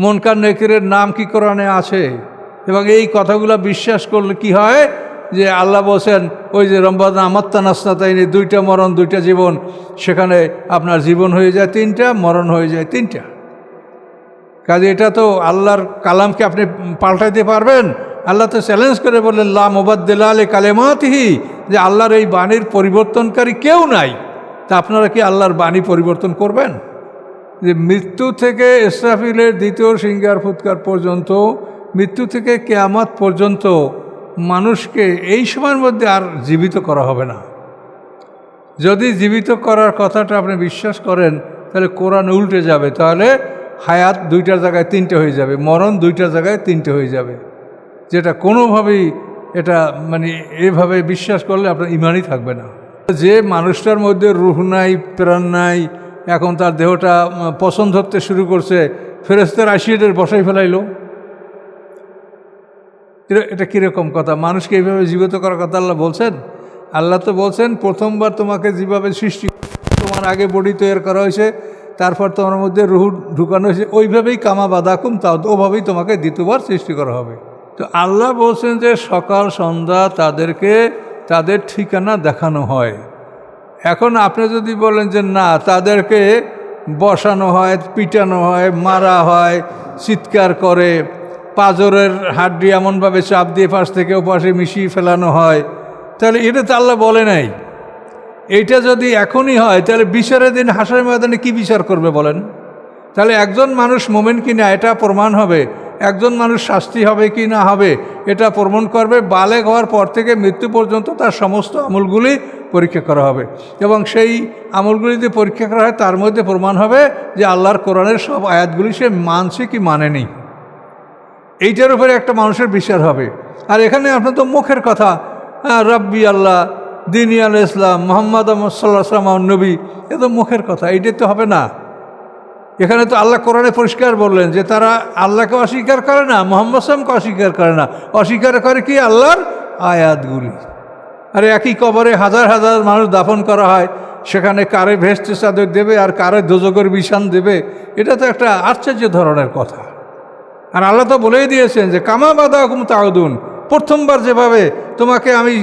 মুনকার নেকিরের নাম কি কোরআনে আছে, এবং এই কথাগুলো বিশ্বাস করলে কি হয় যে আল্লাহ বলছেন ওই যে রব্বানা আমাত্তা নাসনাতাইনি, দুইটা মরণ দুইটা জীবন, সেখানে আপনার জীবন হয়ে যায় তিনটা, মরণ হয়ে যায় তিনটা। কাজে এটা তো আল্লাহর কালামকে আপনি পাল্টাইতে পারবেন? আল্লাহ তো চ্যালেঞ্জ করে বললেন লা মুবাদ্দিলা লি কালিমাতিহি, যে আল্লাহর এই বাণীর পরিবর্তনকারী কেউ নাই। তা আপনারা কি আল্লাহর বাণী পরিবর্তন করবেন? যে মৃত্যু থেকে ইসরাফিলের দ্বিতীয় সিংহার ফুৎকার পর্যন্ত, মৃত্যু থেকে কিয়ামত পর্যন্ত মানুষকে এই সময়ের মধ্যে আর জীবিত করা হবে না। যদি জীবিত করার কথাটা আপনি বিশ্বাস করেন তাহলে কোরআন উল্টে যাবে, তাহলে হায়াত দুইটার জায়গায় তিনটে হয়ে যাবে, মরণ দুইটার জায়গায় তিনটে হয়ে যাবে, যেটা কোনোভাবেই এটা মানে এভাবে বিশ্বাস করলে আপনার ইমানই থাকবে না। যে মানুষটার মধ্যে রূহ নাই, প্রাণ নাই, এখন তার দেহটা পছন্দ ধরতে শুরু করছে, ফেরেশতার আশিয়াটের বসাই ফেলাইল, এটা কীরকম কথা? মানুষকে এইভাবে জীবিত করার কথা আল্লাহ বলছেন? আল্লাহ তো বলছেন প্রথমবার তোমাকে যেভাবে সৃষ্টি, তোমার আগে বডি তৈরি করা হয়েছে, তারপর তোমার মধ্যে রুহ ঢুকানো হয়েছে, ওইভাবেই কামা বাদাকুম, তাও ওভাবেই তোমাকে দ্বিতীয়বার সৃষ্টি করা হবে। তো আল্লাহ বলছেন যে সকাল সন্ধ্যা তাদেরকে তাদের ঠিকানা দেখানো হয়। এখন আপনি যদি বলেন যে না, তাদেরকে বসানো হয়, পিটানো হয়, মারা হয়, চিৎকার করে, পাঁজরের হাড্ডি এমনভাবে চাপ দিয়ে পাশ থেকে ওপাশে মিশিয়ে ফেলানো হয়, তাহলে এটা তো আল্লাহ বলে নাই। এইটা যদি এখনই হয় তাহলে বিচারের দিন হাসরের ময়দানে কি বিচার করবে বলেন? তাহলে একজন মানুষ মোমেন কি না এটা প্রমাণ হবে, একজন মানুষ শাস্তি হবে কি না হবে এটা প্রমাণ করবে বালেগ হওয়ার পর থেকে মৃত্যু পর্যন্ত তার সমস্ত আমলগুলি পরীক্ষা করা হবে, এবং সেই আমলগুলি যদি পরীক্ষা করা হয় তার মধ্যে প্রমাণ হবে যে আল্লাহর কোরআনের সব আয়াতগুলি সে মানছে কি মানেনি। এইটার উপরে একটা মানুষের বিচার হবে। আর এখানে আপনার তো মুখের কথা, রব্বি আল্লাহ, দিনী আল ইসলাম, মোহাম্মদ সাল্লাল্লাহু আলাইহি ওয়াসাল্লাম নবী, এ তো মুখের কথা, এইটাই তো হবে না। এখানে তো আল্লাহ কোরআনে পরিষ্কার বললেন যে তারা আল্লাহকে অস্বীকার করে না, মোহাম্মদ সাল্লামকে অস্বীকার করে না, অস্বীকার করে কি আল্লাহর আয়াতগুলি। আর একই কবরে হাজার হাজার মানুষ দাফন করা হয়, সেখানে কারে ভেস্তে চাদর দেবে আর কারে দোজকের বিছান দেবে, এটা তো একটা আশ্চর্য ধরনের কথা। আর আল্লাহ তো বলেই দিয়েছেন যে কামা বাদাকুম তাউদুন, প্রথমবার যেভাবে তোমাকে আমি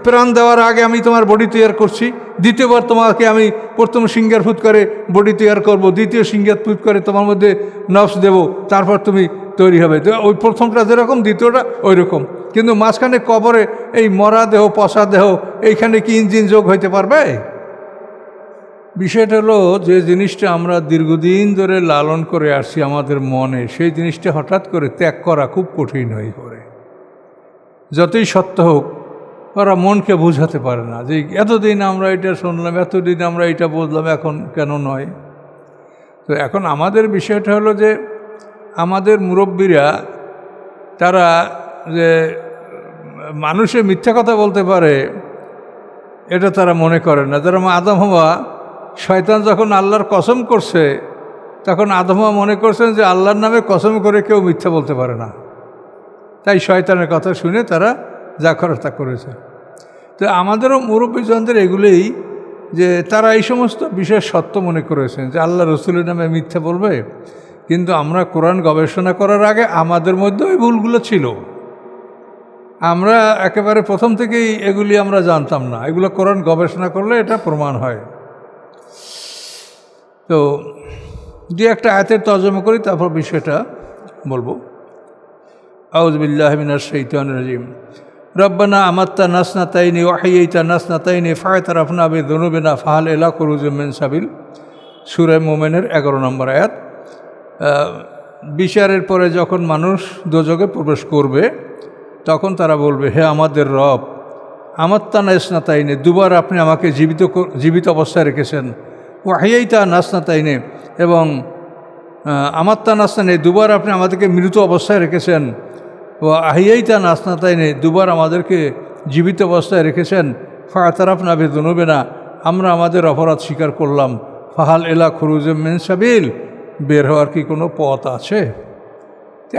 প্রাণ দেওয়ার আগে আমি তোমার বডি তৈরি করছি, দ্বিতীয়বার তোমাকে আমি প্রথম সিংহার ফুৎ করে বডি তৈরি করব, দ্বিতীয় সিংহার ফুৎ করে তোমার মধ্যে নফস দেব, তারপর তুমি তৈরি হবে। তো ওই প্রথমটা যেরকম দ্বিতীয়টা ওই রকম, কিন্তু মাঝখানে কবরে এই মরা দেহ, পচা দেহ, এইখানে কি ইঞ্জিন যোগ হইতে পারবে? বিষয়টা হলো যে জিনিসটা আমরা দীর্ঘদিন ধরে লালন করে আসছি আমাদের মনে, সেই জিনিসটা হঠাৎ করে ত্যাগ করা খুব কঠিন হয়ে পড়ে। যতই সত্য হোক ওরা মনকে বোঝাতে পারে না যে এতদিন আমরা এটা শুনলাম, এতদিন আমরা এটা বুঝলাম, এখন কেন নয়। তো এখন আমাদের বিষয়টা হলো যে আমাদের মুরব্বীরা তারা যে মানুষে মিথ্যা কথা বলতে পারে এটা তারা মনে করে না। যারা আদম হওয়া, শয়তান যখন আল্লাহর কসম করছে তখন আদম হওয়া মনে করছেন যে আল্লাহর নামে কসম করে কেউ মিথ্যা বলতে পারে না, তাই শয়তানের কথা শুনে তারা যা করার তা করেছে। তো আমাদেরও মুরব্বীজনদের এগুলোই যে তারা এই সমস্ত বিষয় সত্য মনে করেছেন যে আল্লাহ রসুলের নামে মিথ্যা বলবে, কিন্তু আমরা কোরআন গবেষণা করার আগে আমাদের মধ্যে ওই ভুলগুলো ছিল। আমরা একেবারে প্রথম থেকেই এগুলি আমরা জানতাম না, এগুলো কোরআন গবেষণা করলে এটা প্রমাণ হয়। তো দু একটা আয়াতের তর্জমা করি, তারপর বিষয়টা বলবো। আউযু বিল্লাহি মিনাশ শাইতানির রাজিম। রব্বানা আমাত্তা নাসনাতাইনি ওয়া হাইয়াইতা নাসনাতাইনি ফা'তারাফনা বিযুনুবিনা ফাহাল ইলা খুরুজিম মিন সাবিল। সূরা মুমিনের 11 নম্বর আয়াত। বিচারের পরে যখন মানুষ দোজখে প্রবেশ করবে তখন তারা বলবে, হে আমাদের রব, আমাত্তা নাসনাতাইনি, দুবার আপনি আমাকে জীবিত অবস্থায় রেখেছেন, ওয়া হাইয়াইতা নাসনাতাইনি, এবং আমাত্তা নাসনাতাইনি, দুবার আপনি আমাদেরকে মৃত অবস্থায় রেখেছেন, ও আহিয়াইতা নাসনাতাইনে, দুবার আমাদেরকে জীবিত অবস্থায় রেখেছেন, ফা'তারাফনা বিযুনুবিনা, আমরা আমাদের অপরাধ স্বীকার করলাম, ফাহাল ইলা খুরুজিম মিন সাবিল, বের হওয়ার কি কোনো পথ আছে?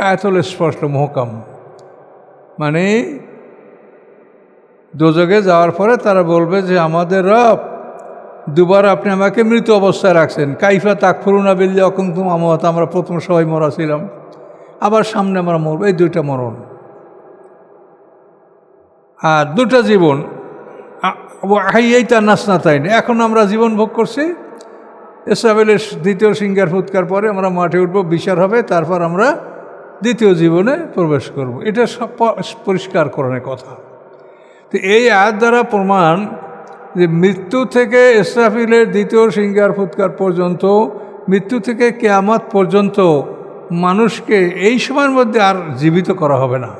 আয়াতুল স্পষ্ট মুহকাম, মানে দোজখে যাওয়ার পরে তারা বলবে যে আমাদের রব, দুবার আপনি আমাকে মৃত অবস্থায় রাখছেন, কাইফা তাকফুরুনা বিল্লাহি ওয়া কুনতুম আমওয়াতা, আমরা প্রথম সবাই মরা ছিলাম, আবার সামনে আমরা মরব, এই দুইটা মরণ। আর দুটা জীবন, এইটা নাচনা তাই না। এখন আমরা জীবন ভোগ করছি, ইসরাফিলের দ্বিতীয় সিংহার ফুৎকার পরে আমরা মাঠে উঠব, বিচার হবে, তারপর আমরা দ্বিতীয় জীবনে প্রবেশ করব। এটা সব পরিষ্কার করার কথা। তো এই আয়াত দ্বারা প্রমাণ যে মৃত্যু থেকে ইসরাফিলের দ্বিতীয় সিংহার ফুৎকার পর্যন্ত, মৃত্যু থেকে কিয়ামত পর্যন্ত মানুষকে এই সময়ের মধ্যে আর জীবিত করা হবে না।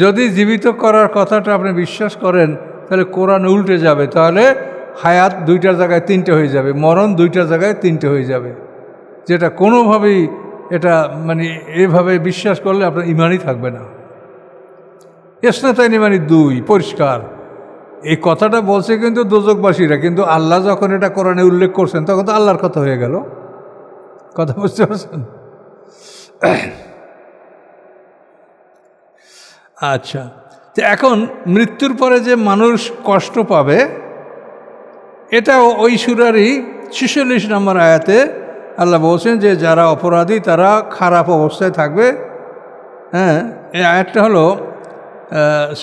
যদি জীবিত করার কথাটা আপনি বিশ্বাস করেন তাহলে কোরআন উল্টে যাবে, তাহলে হায়াত দুইটার জায়গায় তিনটে হয়ে যাবে, মরণ দুইটার জায়গায় তিনটে হয়ে যাবে, যেটা কোনোভাবেই এটা মানে এভাবে বিশ্বাস করলে আপনার ইমানই থাকবে না। ইসনাতাইনি মানে দুই, পরিষ্কার। এই কথাটা বলছে কিন্তু দোজকবাসীরা, কিন্তু আল্লাহ যখন এটা কোরআনে উল্লেখ করছেন তখন তো আল্লাহর কথা হয়ে গেল। কথা বুঝতে পারছেন? আচ্ছা, তো এখন মৃত্যুর পরে যে মানুষ কষ্ট পাবে, এটাও ওই সূরারই ৪৬ নম্বর আয়াতে আল্লাহ বলছেন যে যারা অপরাধী তারা খারাপ অবস্থায় থাকবে। হ্যাঁ, এই আয়াতটা হলো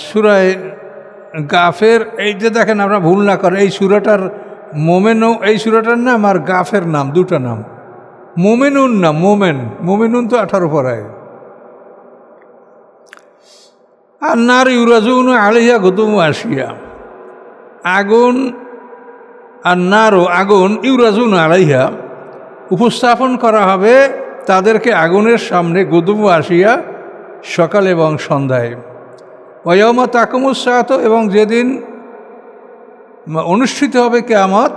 সূরায়ে গাফের। এই যে দেখেন, আমরা ভুল না করেন, এই সূরাটার মোমেনও এই সূরাটার নাম আর গাফের নাম, দুটা নাম। মোমেনুন না, মোমেনুন তো 18 পড়ায়। আর নার ইউরাজুন আলিয়া গদুম আসিয়া, আগুন আর নারও আগুন, ইউরাজুন আলাইহা উপস্থাপন করা হবে তাদেরকে আগুনের সামনে, গদুম আসিয়া সকাল এবং সন্ধ্যায়। ওয়াইয়ামা তাকুমুস সাআত, এবং যেদিন অনুষ্ঠিত হবে কিয়ামত,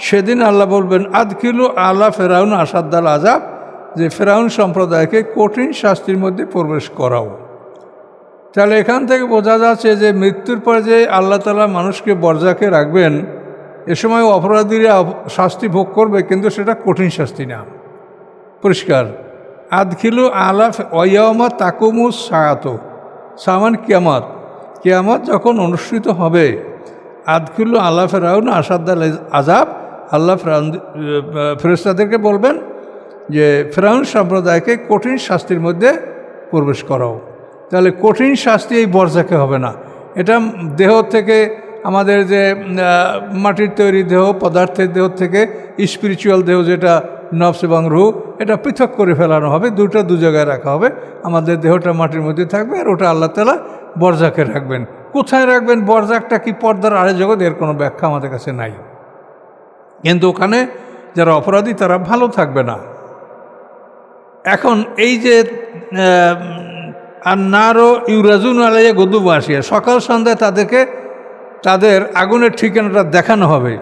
সেদিন আল্লাহ বলবেন আদখিলু আলা ফেরাউন আসাদ্দাল আযাব, যে ফেরাউন সম্প্রদায়কে কঠিন শাস্তির মধ্যে প্রবেশ করাও। তাহলে এখান থেকে বোঝা যাচ্ছে যে মৃত্যুর পরে যে আল্লাহ তাআলা মানুষকে বরজাকে রাখবেন, এ সময় অপরাধীরা শাস্তি ভোগ করবে, কিন্তু সেটা কঠিন শাস্তি না, পরিষ্কার। আদখিলু আলা ওয়াইয়ামা তাকুমুস সাআত, সামান কিয়ামত, কিয়ামত যখন অনুষ্ঠিত হবে, আদখিলু আলা ফেরাউন আসাদ্দাল আযাব, আল্লাহ ফেরেশতাদেরকে বলবেন যে ফেরাউন সম্প্রদায়কে কঠিন শাস্তির মধ্যে প্রবেশ করাও। তাহলে কঠিন শাস্তি এই বরজাকে হবে না। এটা দেহ থেকে, আমাদের যে মাটির তৈরি দেহ, পদার্থের দেহ থেকে স্পিরিচুয়াল দেহ যেটা নফস এবং রূহ, এটা পৃথক করে ফেলানো হবে, দুটো দু জায়গায় রাখা হবে। আমাদের দেহটা মাটির মধ্যে থাকবে, আর ওটা আল্লাহ তাআলা বরজাকে রাখবেন। কোথায় রাখবেন, বরজাকটা কি পর্দার আড়ে জগৎ, এর কোনো ব্যাখ্যা আমাদের কাছে নাই। কিন্তু ওখানে যারা অপরাধী তারা ভালো থাকবে না। এখন এই যে আর নারও ইউরাজুন আলাইয়া গদুম আসিয়া, সকাল সন্ধ্যায় তাদেরকে তাদের আগুনের ঠিকানাটা দেখানো হবে।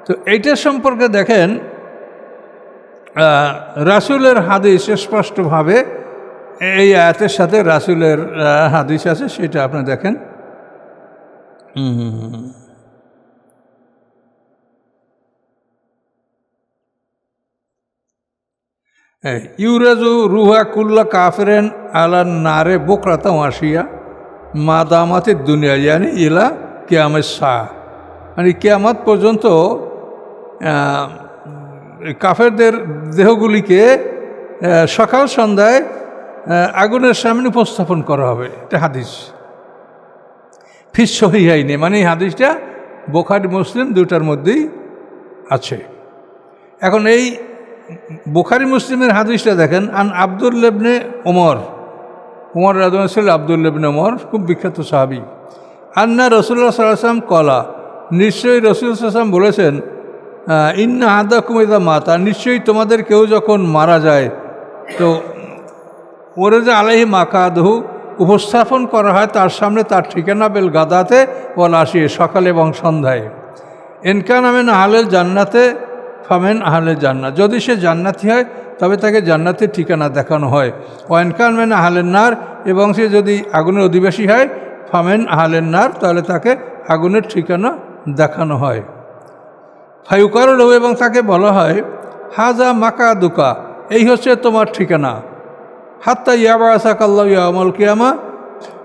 তো এইটার সম্পর্কে দেখেন, রাসূলের হাদিস স্পষ্টভাবে এই আয়াতের সাথে রাসূলের হাদিস আছে, সেটা আপনি দেখেন। ইউরাজু রুহা কুল্লা কাফেরেন আলা নারে বোকরাতা আসিয়া মা দামাতের দুনিয়া, জানি ইলা কিয়ামত শাহ, মানে কিয়ামত পর্যন্ত কাফেরদের দেহগুলিকে সকাল সন্ধ্যায় আগুনের সামনে উপস্থাপন করা হবে। এটা হাদিস ফিস সহিহাইনে, মানে এই হাদিসটা বুখারী মুসলিম দুটার মধ্যেই আছে। এখন এই বুখারী মুসলিমের হাদিসটা দেখেন, আন আব্দুল্লাহ ইবনে ওমর রাদিয়াল্লাহু আনহু, আব্দুল্লাহ ইবনে ওমর খুব বিখ্যাত সাহাবী, আন্না রাসূলুল্লাহ সাল্লাল্লাহু আলাইহি ওয়াসাল্লাম কলা, নিশ্চয়ই রাসূল সাল্লাল্লাহু আলাইহি ওয়াসাল্লাম বলেছেন, ইন্না আহাদাকুম ইযা মাতা, নিশ্চয়ই তোমাদের কেউ যখন মারা যায়, তো ওরাজা আলাইহি মাকাদহু, উপস্থাপন করা হয় তার সামনে তার ঠিকানা, বেল গাদাতে ওয়াল আসিয়ে, সকালে এবং সন্ধ্যায়। এনকান আমেন আহলেল জান্নাতে ফামেন আহলেল জান্নাত, যদি সে জান্নাতি হয় তবে তাকে জান্নাতের ঠিকানা দেখানো হয়। ও এনকান মেন আহলেন নার, এবং সে যদি আগুনের অধিবাসী হয়, ফামেন আহলেন নার, তাহলে তাকে আগুনের ঠিকানা দেখানো হয়। ফায়ুকারুল, এবং তাকে বলা হয় হাজা মাকা দুকা, এই হচ্ছে তোমার ঠিকানা। হাত্তা ইয়াবাসাকাল্লাহু ইয়াউমাল কিয়ামা,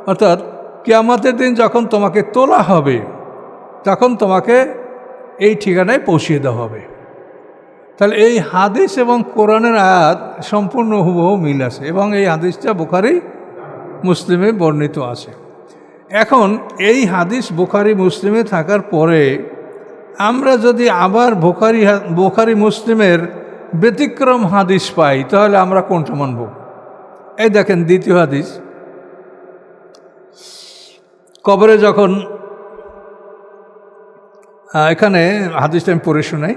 অর্থাৎ কিয়ামতের দিন যখন তোমাকে তোলা হবে, তখন তোমাকে এই ঠিকানায় পৌঁছিয়ে দেওয়া হবে। তাহলে এই হাদিস এবং কোরআনের আয়াত সম্পূর্ণ হুবহু মিল আছে এবং এই হাদিসটা বুখারী মুসলিমে বর্ণিত আছে। এখন এই হাদিস বুখারী মুসলিমে থাকার পরে আমরা যদি আবার বুখারী মুসলিমের ব্যতিক্রম হাদিস পাই তাহলে আমরা কোনটা মানব? এই দেখেন দ্বিতীয় হাদিস, কবরে যখন, এখানে হাদিসটা আমি পড়ে শোনাই।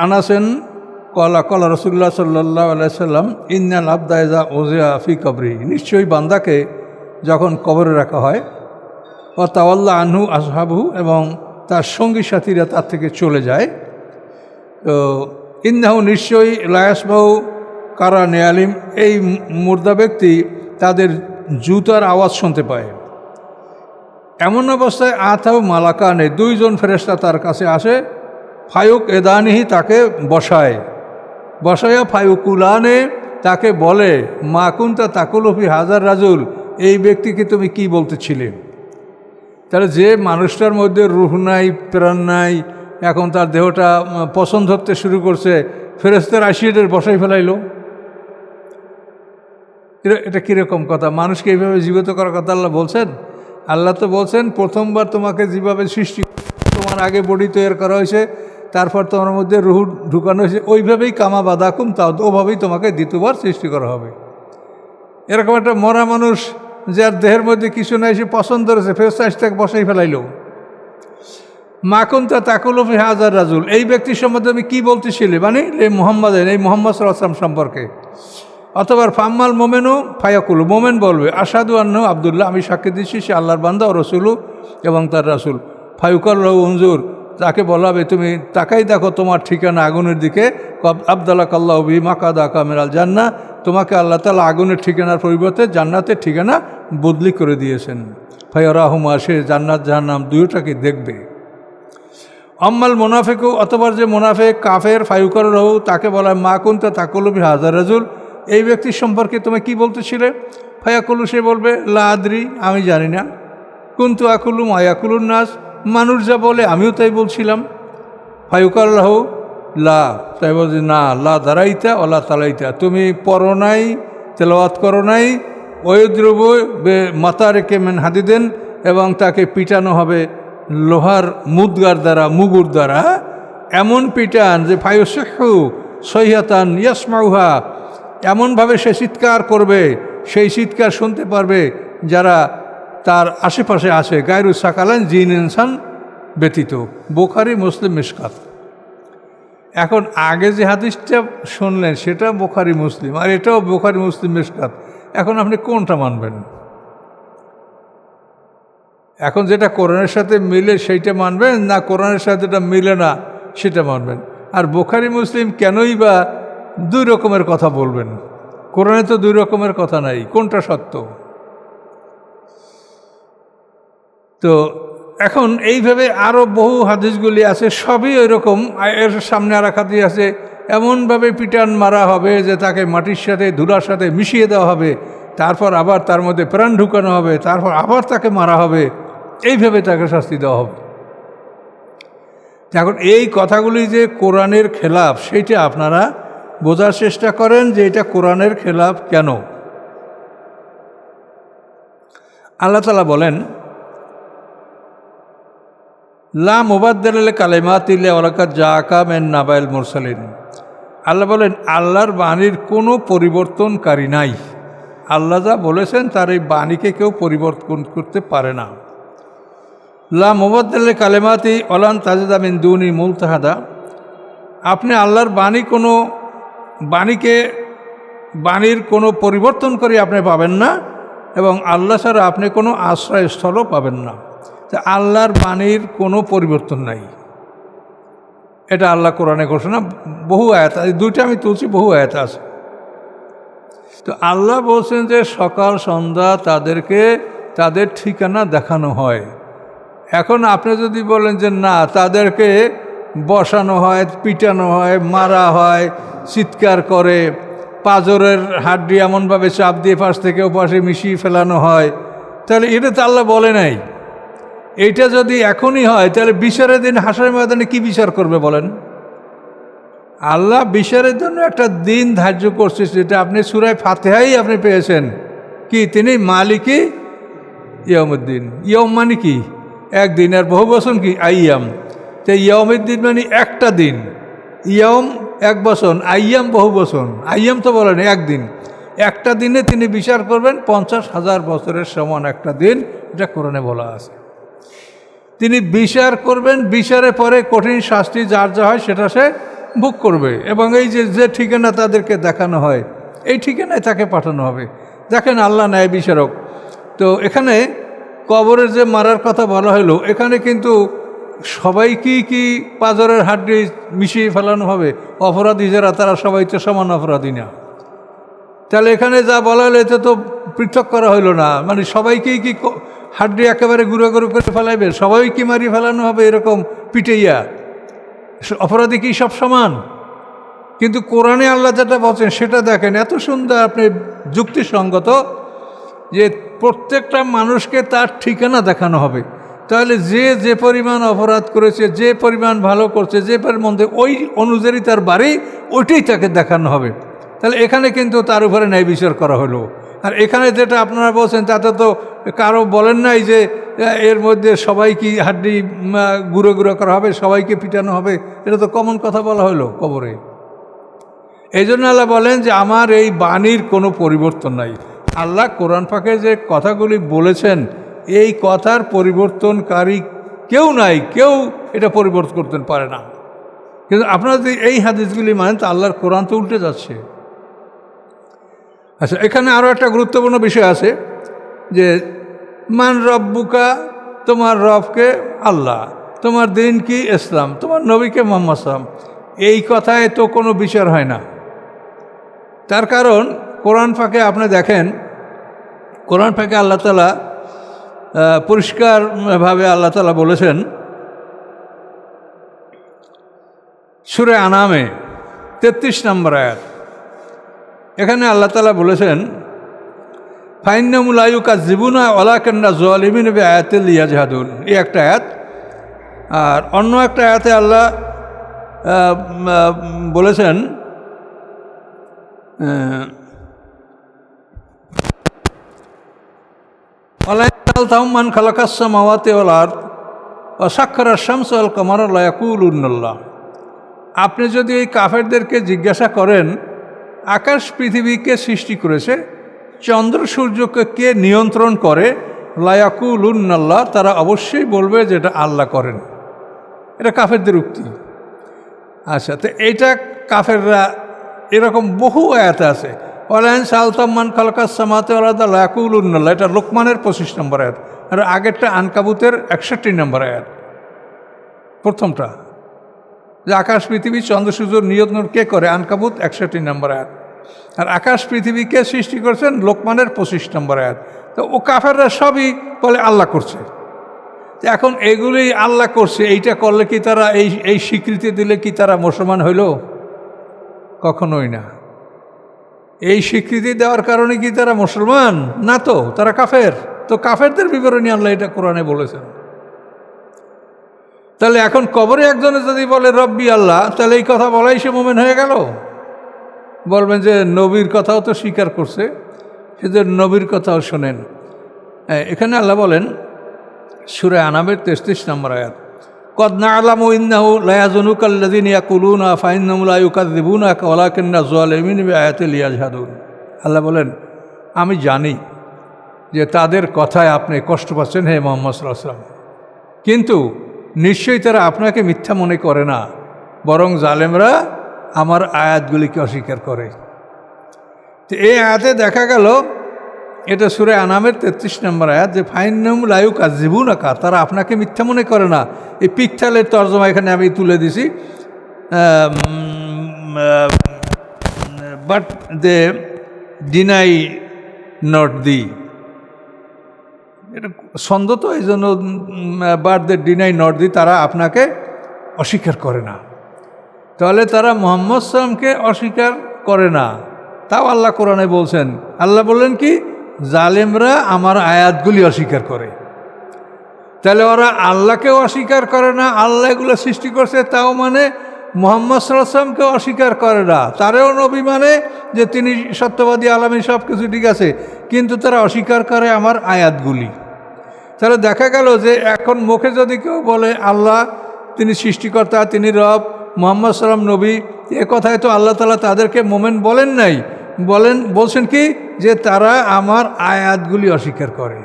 আনাসেন কলা কলা রসুল্লাহ সাল্লাল্লাহু আলাইহি সাল্লাম ইন্নাল আবদা ইযা উযিয়া ফি কবরি, নিশ্চয়ই বান্দাকে যখন কবরে রাখা হয়, ও তাওয়াল্লা আনহু আসহাবহু, এবং তার সঙ্গী সাথীরা তার থেকে চলে যায়, তো ইন্নাহু নিশ্চয়ই লা ইয়াসমাউ কারা নেয়ালিম, এই মুর্দা ব্যক্তি তাদের জুতার আওয়াজ শুনতে পায়। এমন অবস্থায় আতাও মালাকানে, দুইজন ফেরেশতা তার কাছে আসে, ফায়ুক এদানিহি, তাকে বসায়া ফায়ুকুলানে, তাকে বলে মা কুনতা তাকুলু ফি হাজার রাজুল, এই ব্যক্তিকে তুমি কি বলতেছিলে? তাহলে যে মানুষটার মধ্যে রূহ নাই, প্রাণ নাই, এখন তার দেহটা পছন্দ ধরতে শুরু করছে, ফেরেশতার আসিয়েটের বসাই ফেলাইল। এটা কীরকম কথা? মানুষকে এইভাবে জীবিত করার কথা আল্লাহ বলছেন? আল্লাহ তো বলছেন প্রথমবার তোমাকে যেভাবে সৃষ্টি, তোমার আগে বডি তৈরি করা হয়েছে, তারপর তোমার মধ্যে রুহ ঢুকানো হয়েছে, ওইভাবেই কামা বাদাকুম, তাও ওভাবেই তোমাকে দ্বিতীয়বার সৃষ্টি করা হবে। এরকম একটা মরা মানুষ যার দেহের মধ্যে কিছু নাই, সে পছন্দ করেছে, ফেরেশতা এসে তাকে বসাই ফেলাইল। মা কুনতা তাকুলু ফি হাজার রাজুল, এই ব্যক্তির সম্বন্ধে আমি কী বলতেছিলে, মানে এই মুহাম্মাদের, এই মুহাম্মদ সাল্লাল্লাহু আলাইহি ওয়াসাল্লাম সম্পর্কে। অথবা ফাম্মাল মোমেনও ফায়াকুল, মোমেন বলবে আশহাদু আন্নাহু আব্দুল্লাহ, আমি সাক্ষী দিচ্ছি সে আল্লাহর বান্দা ও রসুলু এবং তার রাসূল। ফায়ুকাল্লাহু উনজুর, তাকে বলা হবে তুমি তাকাই দেখো তোমার ঠিকানা আগুনের দিকে, আবদালাকাল্লাহু বি মাকাদাকা মিনাল জান্নাহ, তোমাকে আল্লাহ তাআলা আগুনের ঠিকানার পরিবর্তে জান্নাতের ঠিকানা বদলি করে দিয়েছেন। ফায়ারাহুমা, সে জান্নাত জাহান্নাম দুইটাকে দেখবে। আম্মাল মুনাফিকু, অথবা যে মুনাফিক কাফের, ফায়ুকাল্লাহু, তাকে বলা মা কুনতা তাকুলু বি হাজার রাজুল, এই ব্যক্তির সম্পর্কে তুমি কি বলতেছিলে? ফায়াকুলু, সে বলবে লা আদরি, আমি জানি না। কুনতু আকুলু মা ইয়াকুলুন নাস, মানুষ যা বলে আমিও তাই বলছিলাম। ফায়ুকাল্লাহু লা, তাই বলছে না, লা দারাইতা ওলা তালাইতা, তুমি পড়ো নাই, তেলাওয়াত করো নাই। ওয়ুদ্রুবু বে মাতারিকে মিন হাদিদিন, এবং তাকে পিটানো হবে লোহার মুদগার দ্বারা, মুগুর দ্বারা, এমন পিটান যে ফায়ুসিহু সহিয়াতান ইয়াসমাউহা, এমনভাবে সে চিৎকার করবে, সেই চিৎকার শুনতে পারবে যারা তার আশেপাশে আছে, গায়রু সাকালান, জিন ইনসান ব্যতীত। বুখারী মুসলিম মিশকাত। এখন আগে যে হাদিসটা শুনলেন সেটা বুখারী মুসলিম, আর এটাও বুখারী মুসলিম মিশকাত। এখন আপনি কোনটা মানবেন? এখন যেটা কোরআনের সাথে মিলে সেইটা মানবেন, না কোরআনের সাথে যেটা মিলে না সেটা মানবেন? আর বুখারী মুসলিম কেনই বা দুই রকমের কথা বলবেন? কোরআনে তো দুই রকমের কথা নাই, কোনটা সত্য? তো এখন এইভাবে আরও বহু হাদিসগুলি আছে, সবই ওই রকম। এর সামনে আর এক হাদিস আছে, এমনভাবে পিটান মারা হবে যে তাকে মাটির সাথে ধুলার সাথে মিশিয়ে দেওয়া হবে, তারপর আবার তার মধ্যে প্রাণ ঢুকানো হবে, তারপর আবার তাকে মারা হবে, এইভাবে তাকে শাস্তি দেওয়া হবে। এখন এই কথাগুলি যে কোরআনের খেলাফ, সেইটা আপনারা বোঝার চেষ্টা করেন যে এটা কোরআনের খেলাফ কেন। আল্লাহ তাআলা বলেন লা মুবাদ্দিলা লিকালিমাতিল্লাহি ওয়া লাকাদ জাআকা মিন নাবাইল মুরসালিন, আল্লাহ বলেন আল্লাহর বাণীর কোনো পরিবর্তনকারী নাই। আল্লাহ যা বলেছেন তার এই বাণীকে কেউ পরিবর্তন করতে পারে না। লা মুবাদ্দিলা লিকালিমাতি ওয়া লান তাজিদা মিন দুনি মুলতাহাদা, আপনি আল্লাহর বাণীর কোনো পরিবর্তনকারী আপনি পাবেন না, এবং আল্লাহ ছাড়া আপনি কোনো আশ্রয়স্থলও পাবেন না। তা আল্লাহর বাণীর কোনো পরিবর্তন নাই, এটা আল্লাহ কোরআনে ঘোষণা। বহু আয়াত, দুইটা আমি তুলছি, বহু আয়াত আছে। তো আল্লাহ বলছেন যে সকাল সন্ধ্যা তাদেরকে তাদের ঠিকানা দেখানো হয়। এখন আপনি যদি বলেন যে না, তাদেরকে বসানো হয়, পিটানো হয়, মারা হয়, চিৎকার করে, পাঁজরের হাড্ডি এমনভাবে চাপ দিয়ে পাশ থেকে ওপাশে মিশিয়ে ফেলানো হয়, তাহলে এটা তো আল্লাহ বলে নাই। এইটা যদি এখনই হয় তাহলে বিচারের দিন হাসরের ময়দানে কি বিচার করবে বলেন? আল্লাহ বিচারের জন্য একটা দিন ধার্য করছে, যেটা আপনি সূরা ফাতিহাই আপনি পেয়েছেন কি, তিনি মালিকি ইয়াউমুদ্দিন। ইয়ম মানে কি একদিন, আর বহু বছর কি আইয়াম। তো ইয়াউমুদ্দিন মানে একটা দিন, ইয়ম এক বছর, আইয়াম বহু বছর। আইয়াম তো বলেন একদিন, একটা দিনে তিনি বিচার করবেন 50,000 বছরের সমান একটা দিন, এটা কোরআনে বলা আছে। তিনি বিচার করবেন, বিচারের পরে কঠিন শাস্তি যার যা হয় সেটা সে ভোগ করবে। এবং এই যে ঠিকানা তাদেরকে দেখানো হয়, এই ঠিকানায় তাকে পাঠানো হবে। দেখেন আল্লাহ ন্যায় বিচারক। তো এখানে কবরের যে মারার কথা বলা হলো, এখানে কিন্তু সবাইকেই কি পাঁজরের হাড্ডি মিশিয়ে ফেলানো হবে? অপরাধী যারা তারা সবাই তো সমান অপরাধী না। তাহলে এখানে যা বলা হলো এতে তো পৃথক করা হইলো না, মানে সবাইকেই কি হাড্ডি একেবারে গুঁড়ো গুঁড়ো করে ফেলাইবে, সবাই কি মারিয়ে ফেলানো হবে এরকম পিটাইয়া? অপরাধী কি সব সমান? কিন্তু কোরআনে আল্লাহ যেটা বলছেন সেটা দেখেন, এত সুন্দর আপনি যুক্তিসঙ্গত, যে প্রত্যেকটা মানুষকে তার ঠিকানা দেখানো হবে। তাহলে যে পরিমাণ অপরাধ করেছে, যে পরিমাণ ভালো করছে, যে মধ্যে ওই অনুযায়ী তার বাড়ি, ওইটাই তাকে দেখানো হবে। তাহলে এখানে কিন্তু তার উপরে ন্যায় বিচার করা হলো। আর এখানে যেটা আপনারা বলছেন তাতে তো কারো বলেন নাই যে এর মধ্যে সবাইকে হাড্ডি গুঁড়ো গুঁড়ো করা হবে, সবাইকে পিটানো হবে। এটা তো কমন কথা বলা হলো কবরে। এই জন্য আল্লাহ বলেন যে আমার এই বাণীর কোনো পরিবর্তন নাই। আল্লাহ কোরআন পাকে যে কথাগুলি বলেছেন, এই কথার পরিবর্তনকারী কেউ নাই, কেউ এটা পরিবর্তন করতে পারে না। কিন্তু আপনারা যদি এই হাদিসগুলি মানেন, তো আল্লাহর কোরআন তো উল্টে যাচ্ছে। আচ্ছা, এখানে আরও একটা গুরুত্বপূর্ণ বিষয় আছে যে মান রব্বুকা, তোমার রবকে আল্লাহ, তোমার দিন কি ইসলাম, তোমার নবীকে মুহাম্মদ সাল্লাল্লাহু আলাইহি ওয়াসাল্লাম। এই কথায় তো কোনো বিচার হয় না। তার কারণ কোরআন পাকে আপনি দেখেন, কোরআন পাকে আল্লাহ তাআলা পরিষ্কারভাবে আল্লাহ তাআলা বলেছেন সূরা আনামে 33 নম্বর আয়াত। এখানে আল্লাহ তাআলা বলেছেন ফাইন্নাহুম লা ইউকাযযিবুনা ওয়ালাকিন্না যালিমিনা বিআয়াতিল্লাহি ইয়াজহাদুন, এই একটা আয়াত। আর অন্য একটা আয়াতে আল্লাহ বলেছেন মান খালাকাস সামাওয়াতি ওয়াল আরদ ওয়া সাখখারাশ শামসা ওয়াল কামারা লা ইয়াকুলুনাল্লাহ। আপনি যদি এই কাফেরদেরকে জিজ্ঞাসা করেন আকাশ পৃথিবীকে সৃষ্টি করেছে, চন্দ্র সূর্যকে কে নিয়ন্ত্রণ করে, লা ইয়াকুলুনাল্লাহ, তারা অবশ্যই বলবে যে এটা আল্লাহ করেন। এটা কাফেরদের উক্তি। আচ্ছা, তো এইটা কাফেররা এরকম বহু আয়াত আছে। ওয়ালাইন সালতাম্মান খালাকাস সামাওয়াতি ওয়াল আরদা লা ইয়াকুলুনাল্লাহ, এটা লোকমানের 25 নম্বর আয়াত। আর আগেরটা আনকাবুতের 61 নম্বর আয়াত। প্রথমটা যে আকাশ পৃথিবী চন্দ্র সূর্য নিয়ন্ত্রণ কে করে, আনকাবুত 61 নম্বর আয়াত। আর আকাশ পৃথিবীকে সৃষ্টি করেছেন লোকমানের 25 নম্বর আয়াত। তো ও কাফেররা সবই বলে আল্লাহ করছে। এখন এগুলি আল্লাহ করছে, এইটা করলে কি তারা এই স্বীকৃতি দিলে কি তারা মুসলমান হইল? কখনোই না। এই স্বীকৃতি দেওয়ার কারণে কি তারা মুসলমান? না, তো তারা কাফের। তো কাফেরদের বিবরণী আল্লাহ এটা কোরআনে বলেছেন। তাহলে এখন কবরে একজনে যদি বলে রব্বি আল্লাহ, তাহলে এই কথা বলাই সে মুমিন হয়ে গেল? বলবেন যে নবীর কথাও তো স্বীকার করছে, সেদের নবীর কথাও শোনেন। এখানে আল্লাহ বলেন সূরা আনামের 33 নম্বর আয়াত, কদ না'লামু ইন্নাহু লা ইয়াযুনুকাল্লাযীনা ইয়াকুলুনা ফাইন্নাহুম লা ইউকাযযিবুনাকা ওয়ালাকিন্না যালিমিনা বিআয়াতিল্লাহি ইয়াজহাদুন। আল্লাহ বলেন আমি জানি যে তাদের কথায় আপনি কষ্ট পাচ্ছেন হে মুহাম্মদ সাল্লাল্লাহু আলাইহি ওয়াসাল্লাম, কিন্তু নিশ্চয়ই তারা আপনাকে মিথ্যা মনে করে না, বরং জালেমরা আমার আয়াতগুলিকে অস্বীকার করে। তো এই আয়াতে দেখা গেল, এটা সূরা আনামের 33 নম্বর আয়াত, যে ফাইন্নাহুম লা ইউকাযযিবুনাকা, তারা আপনাকে মিথ্যা মনে করে না। এই পিকথালের তর্জমা এখানে আমি তুলে দিছি, but they deny not the. এটা ছন্দ তো, এই জন্য but they deny not the, তারা আপনাকে অস্বীকার করে না। তাহলে তারা মুহাম্মদ সাল্লামকে অস্বীকার করে না। তাও আল্লাহ কোরআনে বলছেন, আল্লাহ বললেন কি, জালেমরা আমার আয়াতগুলি অস্বীকার করে। তাহলে ওরা আল্লাহকেও অস্বীকার করে না, আল্লাহ এগুলো সৃষ্টি করছে তাও মানে, মুহাম্মদ সাল্লাল্লাহু আলাইহি ওয়াসাল্লামকে অস্বীকার করে না, তারাও নবী মানে যে তিনি সত্যবাদী আলামী সব কিছু ঠিক আছে, কিন্তু তারা অস্বীকার করে আমার আয়াতগুলি। তাহলে দেখা গেল যে এখন মুখে যদি কেউ বলে আল্লাহ তিনি সৃষ্টিকর্তা, তিনি রব, মুহাম্মদ সাল্লাম নবী, এ কথায় তো আল্লাহ তাআলা তাদেরকে মোমেন বলেন নাই, বলছেন কি যে তারা আমার আয়াতগুলি অস্বীকার করে।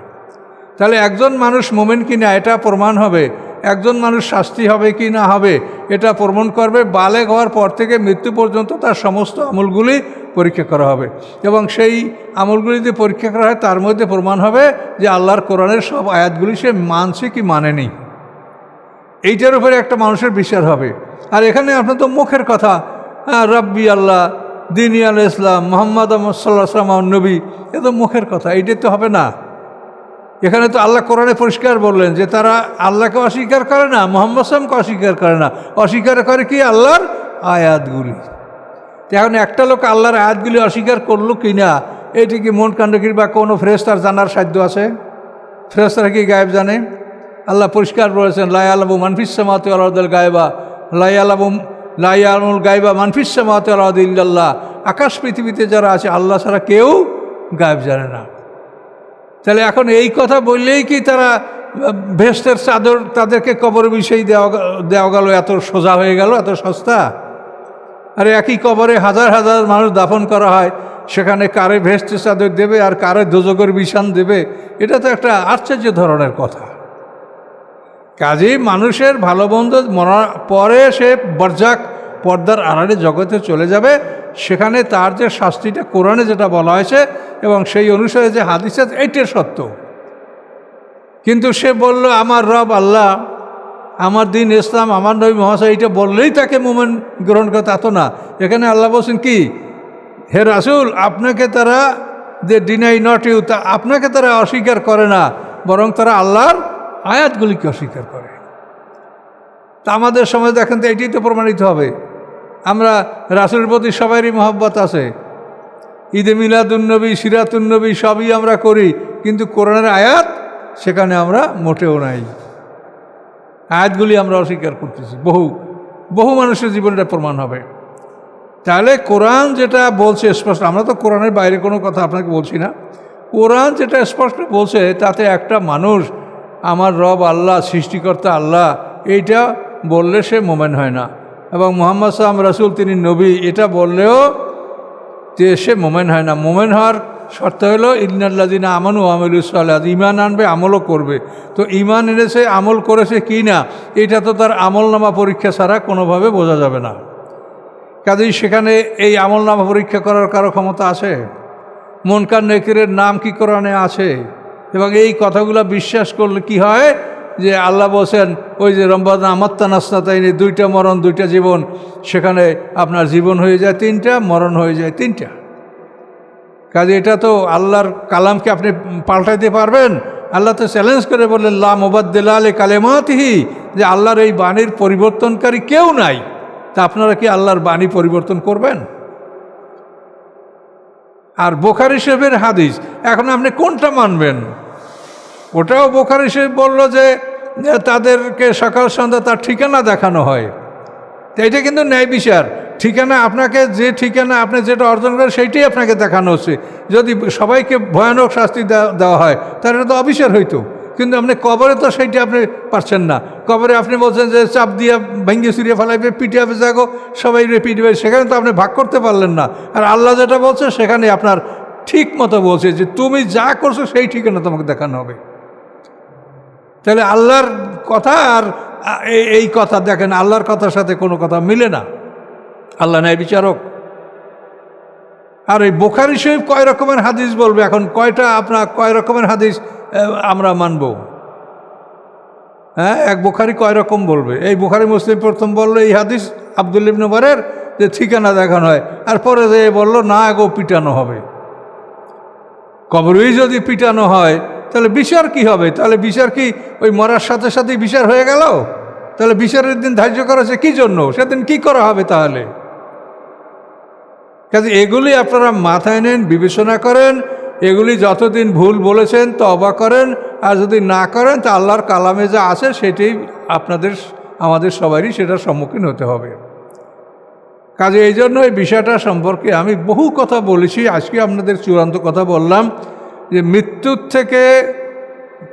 তাহলে একজন মানুষ মোমেন কি না এটা প্রমাণ হবে, একজন মানুষ শাস্তি হবে কি না হবে এটা প্রমাণ করবে বালেগ হওয়ার পর থেকে মৃত্যু পর্যন্ত তার সমস্ত আমলগুলি পরীক্ষা করা হবে, এবং সেই আমলগুলি যদি পরীক্ষা করা হয় তার মধ্যে প্রমাণ হবে যে আল্লাহর কোরআনের সব আয়াতগুলি সে মানছে কি মানেনি। এইটার উপরে একটা মানুষের বিচার হবে। আর এখানে আপনার তো মুখের কথা, রব্বি আল্লাহ, দিনী আল ইসলাম, মোহাম্মদ সাল্লাল্লাহু আলাইহি ওয়াসাল্লাম নবী, এ তো মুখের কথা, এইটাই তো হবে না। এখানে তো আল্লাহ কোরআনে পরিষ্কার বললেন যে তারা আল্লাহকে অস্বীকার করে না, মুহাম্মদ সাল্লামকে অস্বীকার করে না, অস্বীকার করে কি আল্লাহর আয়াতগুলি। এখন একটা লোক আল্লাহর আয়াতগুলি অস্বীকার করলো কি না এটি কি মন কাণ্ডকির বা কোনো ফেরেশতার জানার সাধ্য আছে? ফেরেশতারা কি গায়েব জানে? আল্লাহ পরিষ্কার বলেছেন লা ইয়ালামু মান ফিস সামাওয়াতি ওয়াল আরদিল গায়বা লা ইয়ালামুল গায়বা মান ফিস সামাওয়াতি ওয়াল আরদি ইল্লাল্লাহ। আকাশ পৃথিবীতে যারা আছে আল্লাহ ছাড়া কেউ গায়েব জানে না। তাহলে এখন এই কথা বললেই কি তারা ভেস্টের চাদর তাদেরকে কবর বিষয় দেওয়া গেল, এত সোজা হয়ে গেল, এত সস্তা? আরে একই কবরে হাজার হাজার মানুষ দাফন করা হয়, সেখানে কারে ভেস্টের চাদর দেবে আর কারে দোজখের বিছান দেবে, এটা তো একটা আশ্চর্য ধরনের কথা। কাজেই মানুষের ভালো মন্দ মরার পরে সে বরজাক পর্দার আড়ালে জগতে চলে যাবে, সেখানে তার যে শাস্তিটা কোরআনে যেটা বলা হয়েছে এবং সেই অনুসারে যে হাদিসে এইটাই সত্য। কিন্তু সে বলল আমার রব আল্লাহ, আমার দিন ইসলাম, আমার নবী মুহাম্মদ, এইটা বললেই তাকে মুমিন গ্রহণ করে তা তো না। এখানে আল্লাহ বলছেন কি, হে রাসূল আপনাকে তারা যে ডিনাই নট ইউ, তা আপনাকে তারা অস্বীকার করে না, বরং তারা আল্লাহর আয়াতগুলিকে অস্বীকার করে। তা আমাদের সময় দেখেন তো এটাই তো প্রমাণিত হবে। আমরা রাসূলের প্রতি সবারই মহব্বত আছে, ঈদে মিলাদুন্নবী, সিরাতুন্নবী সবই আমরা করি, কিন্তু কোরআনের আয়াত সেখানে আমরা মোটেও নাই। আয়াতগুলি আমরা অস্বীকার করতেছি, বহু মানুষের জীবনটা প্রমাণ হবে। তাহলে কোরআন যেটা বলছে স্পষ্ট, আমরা তো কোরআনের বাইরে কোনো কথা আপনাকে বলছি না, কোরআন যেটা স্পষ্ট বলছে তাতে একটা মানুষ আমার রব আল্লাহ, সৃষ্টিকর্তা আল্লাহ, এইটা বললে সে মোমেন হয় না, এবং মুহাম্মদ সাল্লাল্লাহু আলাইহি রাসূল তিনি নবী এটা বললেও যে সে মোমেন হয় না। মোমেন হওয়ার শর্ত হলো ইন্নাল্লাযিনা আমানু ওয়া আমিলুস সালিহাত, ঈমান আনবে, আমলও করবে। তো ঈমান এনেছে, আমল করেছে কি না, এটা তো তার আমলনামা পরীক্ষা ছাড়া কোনোভাবে বোঝা যাবে না। কাজেই সেখানে এই আমলনামা পরীক্ষা করার কারো ক্ষমতা আছে? মুনকার নেকিরের নাম কি কোরআনে আছে? এবং এই কথাগুলো বিশ্বাস করলে কি হয় যে আল্লাহ বলছেন ওই যে রম্বানা আমাত্তা নাস্তাতাইনি, দুইটা মরণ দুইটা জীবন, সেখানে আপনার জীবন হয়ে যায় তিনটা, মরণ হয়ে যায় তিনটা। কাজে এটা তো আল্লাহর কালামকে আপনি পাল্টাইতে পারবেন? আল্লাহ তো চ্যালেঞ্জ করে বললেন লা মুবাদ্দিলা লিকালিমাতিহি, যে আল্লাহর এই বাণীর পরিবর্তনকারী কেউ নাই। তা আপনারা কি আল্লাহর বাণী পরিবর্তন করবেন? আর বুখারী শরীফের হাদিস, এখন আপনি কোনটা মানবেন? ওটাও বুখারী শরীফ বলল যে তাদেরকে সকাল সন্ধ্যা তার ঠিকানা দেখানো হয়। তো এটা কিন্তু ন্যায় বিচার। ঠিকানা আপনাকে যে ঠিকানা আপনি যেটা অর্জন করেন সেইটাই আপনাকে দেখানো হচ্ছে। যদি সবাইকে ভয়ানক শাস্তি দেওয়া হয় তাহলে এটা তো অবিচার হইতো। কিন্তু আপনি কবরে তো সেইটা আপনি পারছেন না। কবরে আপনি বলছেন যে চাপ দিয়ে ভেঙ্গে চুরিয়ে ফেলাইবে, পিটিয়ে যাগো, সবাই পিটবে, সেখানে তো আপনি ভাগ করতে পারলেন না। আর আল্লাহ যেটা বলছে সেখানে আপনার ঠিক মতো বলছে যে তুমি যা করছো সেই ঠিকানা তোমাকে দেখানো হবে। তাহলে আল্লাহর কথা আর এই কথা দেখেন, আল্লাহর কথার সাথে কোনো কথা মিলে না। আল্লাহ ন্যায় বিচারক। আর এই বুখারী শরীফ কয় রকমের হাদিস বলবে, এখন কয়টা আপনার কয় রকমের হাদিস আমরা মানব? হ্যাঁ, এক বুখারী কয় রকম বলবে? এই বুখারী মুসলিম প্রথম বললো এই হাদিস আব্দুল্লাহ ইবনে উমরের যে ঠিকানা দেখানো হয়, আর পরে যে বললো না গো পিটানো হবে। কবরেই যদি পিটানো হয় তাহলে বিচার কি হবে? তাহলে বিচার কি ওই মরার সাথে সাথেই বিচার হয়ে গেল? তাহলে বিচারের দিন ধার্য করা হচ্ছে কি জন্য? সেদিন কি করা হবে তাহলে? কাজে এগুলি আপনারা মাথায় নেন, বিবেচনা করেন। এগুলি যতদিন ভুল বলেছেন তওবা করেন, আর যদি না করেন তা আল্লাহর কালামে যা আছে সেটাই আমাদের সবারই সেটার সম্মুখীন হতে হবে। কাজে এই জন্য এই বিষয়টা সম্পর্কে আমি বহু কথা বলেছি, আজকে আপনাদের চূড়ান্ত কথা বললাম যে মৃত্যুর থেকে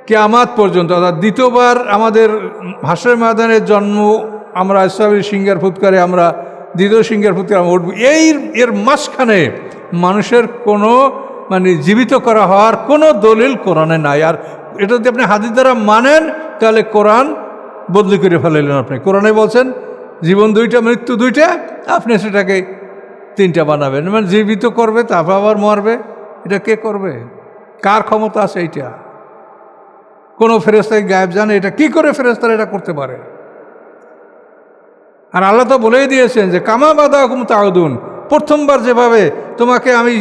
কিয়ামত পর্যন্ত, অর্থাৎ দ্বিতীয়বার আমাদের হাসরের ময়দানের জন্ম, আমরা ইসলামের সিংহার ফুৎকারে আমরা দ্বিতীয় সিংহার ফুৎকারে আমরা উঠব, এর মাঝখানে মানুষের কোনো জীবিত করা হওয়ার কোনো দলিল কোরআনে নাই। আর এটা যদি আপনি হাদিস দ্বারা মানেন তাহলে কোরআন বদলি করে ফেলাইলেন আপনি। কোরআনে বলছেন জীবন দুইটা, মৃত্যু দুইটা, আপনি সেটাকে তিনটা বানাবেন, জীবিত করবে তারপর আবার মরবে। এটা কে করবে? কার ক্ষমতা আছে এইটা? কোনো ফেরেশতাই গায়েব জানে এটা? কি করে ফেরেশতারা এটা করতে পারে? আর আল্লাহ তো বলেই দিয়েছেন যে কামা বাদাকুম তাউদুন, প্রথমবার যেভাবে তোমাকে আমি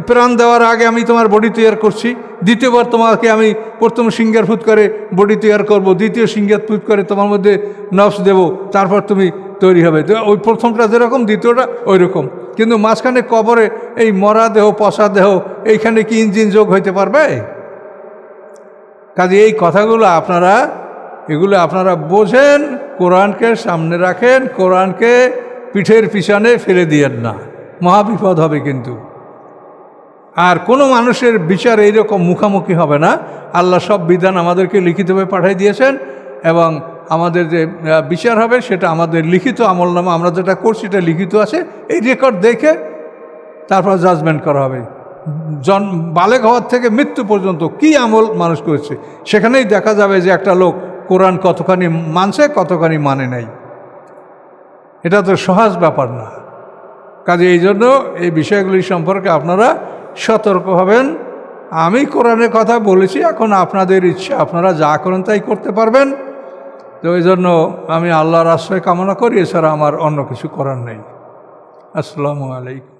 প্রাণ দেওয়ার আগে আমি তোমার বডি তৈরি করছি, দ্বিতীয়বার তোমাকে আমি প্রথম সিংহার ফুৎ করে বডি তৈরি করব, দ্বিতীয় সিংহার ফুৎ করে তোমার মধ্যে নফস দেব, তারপর তুমি তৈরি হবে। তো ওই প্রথমটা যেরকম দ্বিতীয়টা ওই রকম, কিন্তু মাঝখানে কবরে এই মরা দেহ, পচা দেহ, এইখানে কি ইঞ্জিন যোগ হইতে পারবে? কাজে এই কথাগুলো আপনারা বোঝেন, কোরআনকে সামনে রাখেন, কোরআনকে পিঠের পিছনে ফেলে দিয়েন না, মহাবিপদ হবে কিন্তু। আর কোনো মানুষের বিচার এইরকম মুখামুখি হবে না। আল্লাহ সব বিধান আমাদেরকে লিখিতভাবে পাঠিয়ে দিয়েছেন এবং আমাদের যে বিচার হবে সেটা আমাদের লিখিত আমলনামা, আমরা যেটা করছি এটা লিখিত আছে, এই রেকর্ড দেখে তারপর জাজমেন্ট করা হবে। বালেগ হওয়ার থেকে মৃত্যু পর্যন্ত কি আমল মানুষ করেছে সেখানেই দেখা যাবে যে একটা লোক কোরআন কতখানি মানছে, কতখানি মানে নাই। এটা তো সহজ ব্যাপার না। কাজে এই জন্য এই বিষয়গুলি সম্পর্কে আপনারা সতর্ক হবেন। আমি কোরআনের কথা বলেছি, এখন আপনাদের ইচ্ছা, আপনারা যা করেন তাই করতে পারবেন। তো এই জন্য আমি আল্লাহর আশ্রয় কামনা করি, এছাড়া আমার অন্য কিছু করার নেই। আসসালামু আলাইকুম।